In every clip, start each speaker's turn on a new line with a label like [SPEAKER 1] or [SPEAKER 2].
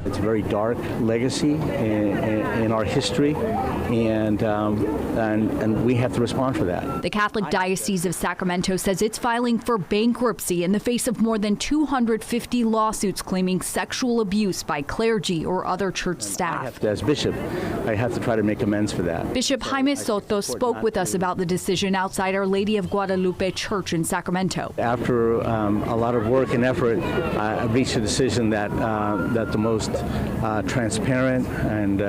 [SPEAKER 1] It's a very dark legacy in our history, and we have to respond for that.
[SPEAKER 2] The Catholic Diocese of Sacramento says it's filing for bankruptcy in the face of more than 250 lawsuits claiming sexual abuse by clergy or other church staff.
[SPEAKER 1] As bishop, I have to try to make amends for that.
[SPEAKER 2] Bishop Jaime Soto spoke with us about the decision outside Our Lady of Guadalupe Church in Sacramento.
[SPEAKER 1] After a lot of work and effort, I reached a decision that the most transparent and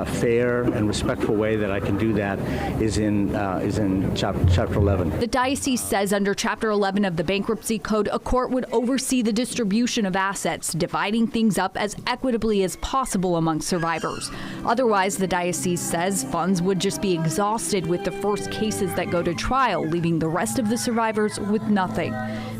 [SPEAKER 1] fair and respectful way that I can do that is in Chapter 11.
[SPEAKER 2] The diocese says under Chapter 11 of the Bankruptcy Code, a court would oversee the distribution of assets, dividing things up as equitably as possible among survivors. Otherwise, the diocese says funds would just be exhausted with the first cases that go to trial, leaving the rest of the survivors with nothing.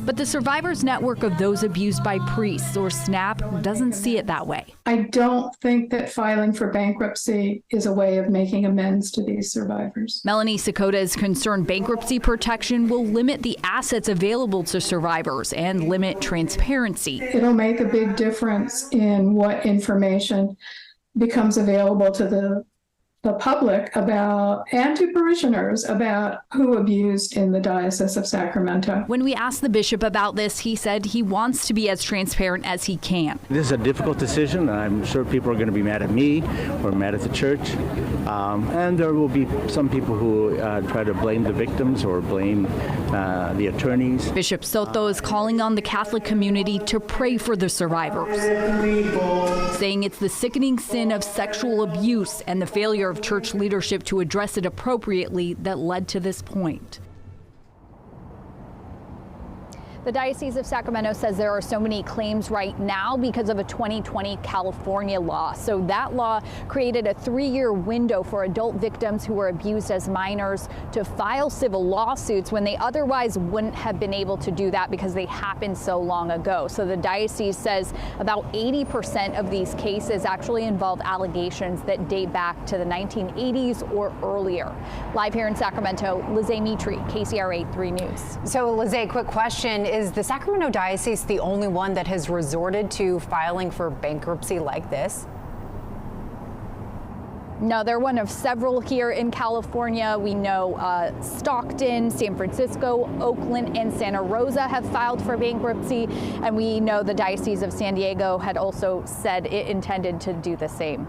[SPEAKER 2] But the Survivors Network of Those Abused by Priests, or SNAP, doesn't see it that way.
[SPEAKER 3] I don't think that filing for bankruptcy is a way of making amends to these survivors.
[SPEAKER 2] Melanie Sakota is concerned bankruptcy protection will limit the assets available to survivors and limit transparency.
[SPEAKER 3] It'll make a big difference in what information becomes available to the public about, and to parishioners about, who abused in the Diocese of Sacramento.
[SPEAKER 2] When we asked the bishop about this, he said he wants to be as transparent as he can.
[SPEAKER 1] This is a difficult decision. I'm sure people are going to be mad at me or mad at the church. And there will be some people who try to blame the victims or blame the attorneys.
[SPEAKER 2] Bishop Soto is calling on the Catholic community to pray for the survivors, saying it's the sickening sin of sexual abuse and the failure of church leadership to address it appropriately that led to this point. The Diocese of Sacramento says there are so many claims right now because of a 2020 California law. So that law created a 3-year window for adult victims who were abused as minors to file civil lawsuits when they otherwise wouldn't have been able to do that because they happened so long ago. So the diocese says about 80% of these cases actually involve allegations that date back to the 1980s or earlier. Live here in Sacramento, Lizzie Mitri, KCRA 3 News.
[SPEAKER 4] So Lizzie, quick question. Is the Sacramento Diocese the only one that has resorted to filing for bankruptcy like this?
[SPEAKER 2] No, they're one of several here in California. We know Stockton, San Francisco, Oakland, and Santa Rosa have filed for bankruptcy. And we know the Diocese of San Diego had also said it intended to do the same.